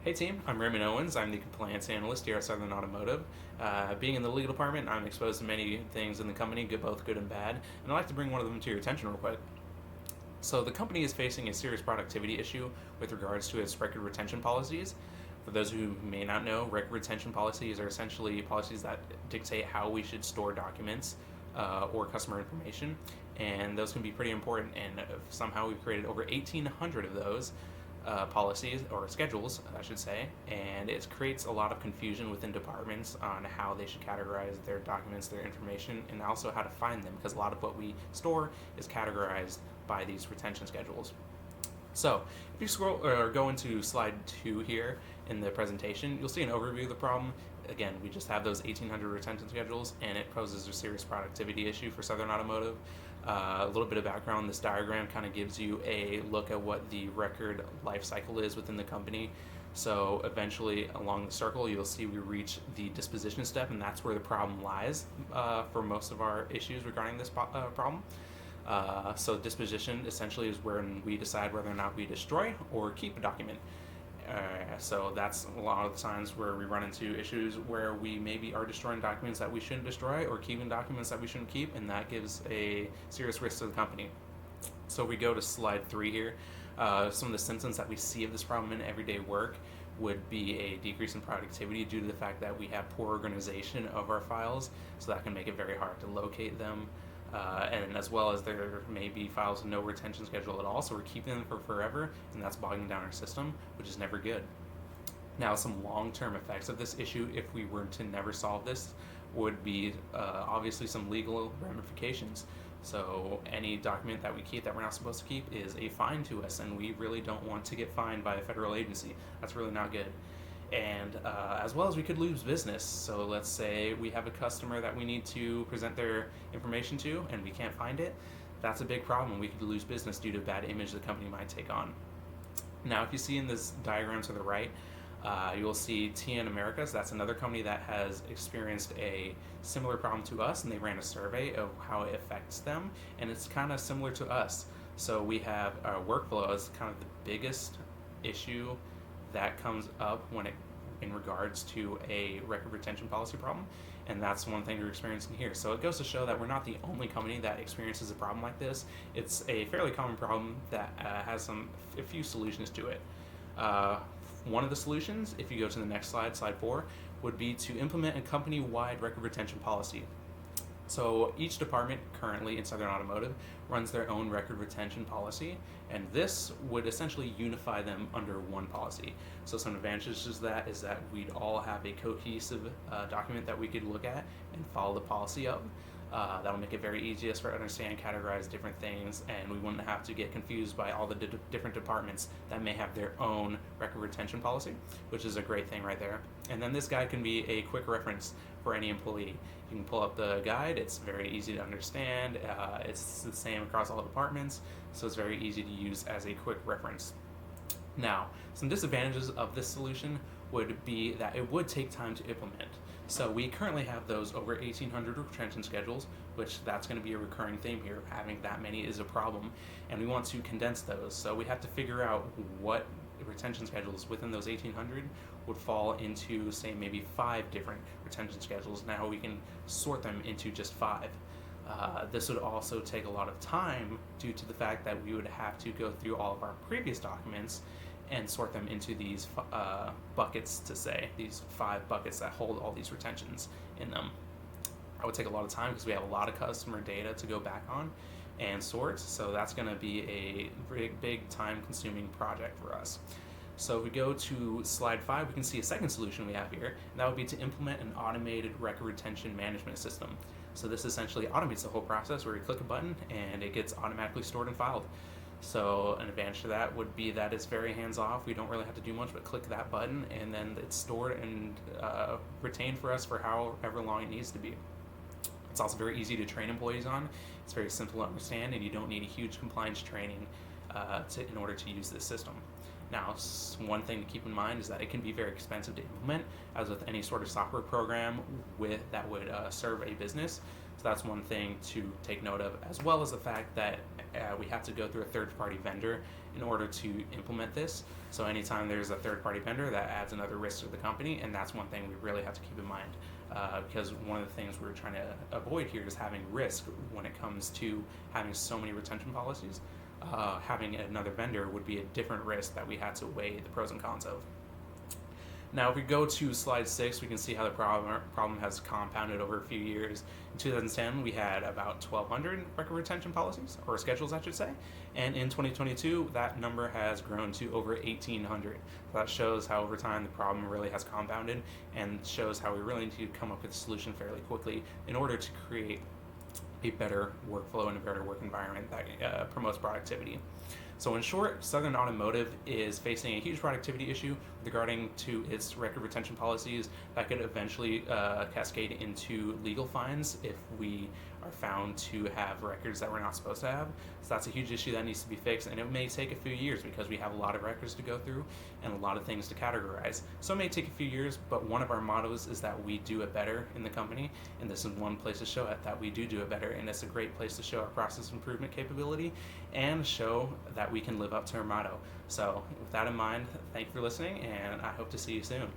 Hey team, I'm Raymond Owens. I'm the compliance analyst here at Southern Automotive. Being in the legal department, I'm exposed to many things in the company, both good and bad, and I'd like to bring one of them to your attention real quick. So the company is facing a serious productivity issue with regards to its record retention policies. For those who may not know, record retention policies are essentially policies that dictate how we should store documents or customer information, and those can be pretty important. And somehow we've created over 1,800 of those policies or schedules, I should say, and it creates a lot of confusion within departments on how they should categorize their documents, their information, and also how to find them, because a lot of what we store is categorized by these retention schedules. So if you scroll or go into slide 2 here in the presentation, you'll see an overview of the problem. Again, we just have those 1,800 retention schedules, and it poses a serious productivity issue for Southern Automotive. A little bit of background, this diagram kind of gives you a look at what the record life cycle is within the company. So eventually along the circle, you'll see we reach the disposition step, and that's where the problem lies for most of our issues regarding this problem. So disposition essentially is when we decide whether or not we destroy or keep a document. So that's a lot of the times where we run into issues where we maybe are destroying documents that we shouldn't destroy or keeping documents that we shouldn't keep, and that gives a serious risk to the company. So we go to slide 3 here. Some of the symptoms that we see of this problem in everyday work would be a decrease in productivity due to the fact that we have poor organization of our files, so that can make it very hard to locate them. And as well as there may be files with no retention schedule at all, so we're keeping them for forever, and that's bogging down our system, which is never good. Now, some long-term effects of this issue, if we were to never solve this, would be obviously some legal ramifications. So any document that we keep that we're not supposed to keep is a fine to us, and we really don't want to get fined by a federal agency. That's really not good. And as well as we could lose business. So let's say we have a customer that we need to present their information to and we can't find it. That's a big problem. We could lose business due to a bad image the company might take on. Now, if you see in this diagram to the right, you'll see TN Americas. That's another company that has experienced a similar problem to us, and they ran a survey of how it affects them, and it's kind of similar to us. So we have our workflow as kind of the biggest issue that comes up in regards to a record retention policy problem, and that's one thing we're experiencing here. So it goes to show that we're not the only company that experiences a problem like this. It's a fairly common problem that has a few solutions to it. One of the solutions, if you go to the next slide, slide 4, would be to implement a company-wide record retention policy. So each department currently in Southern Automotive runs their own record retention policy, and this would essentially unify them under one policy. So some advantages to that is that we'd all have a cohesive document that we could look at and follow the policy of. That'll make it very easy for us to understand, categorize different things, and we wouldn't have to get confused by all the different departments that may have their own record retention policy, which is a great thing right there. And then this guide can be a quick reference for any employee. You can pull up the guide, it's very easy to understand, it's the same across all departments, so it's very easy to use as a quick reference. Now, some disadvantages of this solution would be that it would take time to implement. So we currently have those over 1,800 retention schedules, which that's going to be a recurring theme here. Having that many is a problem, and we want to condense those. So we have to figure out what retention schedules within those 1,800 would fall into, say, maybe 5 different retention schedules. Now we can sort them into just 5. This would also take a lot of time due to the fact that we would have to go through all of our previous documents and sort them into these buckets, to say, these 5 buckets that hold all these retentions in them. That would take a lot of time because we have a lot of customer data to go back on and sort, so that's going to be a big time-consuming project for us. So if we go to slide 5, we can see a second solution we have here, and that would be to implement an automated record retention management system. So this essentially automates the whole process where you click a button and it gets automatically stored and filed. So an advantage to that would be that it's very hands-off. We don't really have to do much but click that button, and then it's stored and retained for us for however long it needs to be. It's also very easy to train employees on. It's very simple to understand, and you don't need a huge compliance training in order to use this system. Now, one thing to keep in mind is that it can be very expensive to implement, as with any sort of software program that would serve a business. So that's one thing to take note of, as well as the fact that we have to go through a third-party vendor, in order to implement this. So anytime there's a third-party vendor, that adds another risk to the company, and that's one thing we really have to keep in mind. Because one of the things we're trying to avoid here is having risk when it comes to having so many retention policies. Having another vendor would be a different risk that we had to weigh the pros and cons of. Now, if we go to slide 6, we can see how the problem has compounded over a few years. In 2010, we had about 1,200 record retention policies, or schedules, I should say. And in 2022, that number has grown to over 1,800. So that shows how over time the problem really has compounded, and shows how we really need to come up with a solution fairly quickly in order to create a better workflow and a better work environment that promotes productivity. So in short, Southern Automotive is facing a huge productivity issue regarding to its record retention policies that could eventually cascade into legal fines if we are found to have records that we're not supposed to have. So that's a huge issue that needs to be fixed, and it may take a few years because we have a lot of records to go through and a lot of things to categorize. So it may take a few years, but one of our mottos is that we do it better in the company, and this is one place to show it, that we do it better, and it's a great place to show our process improvement capability and show that we can live up to our motto. So with that in mind, thank you for listening, and I hope to see you soon.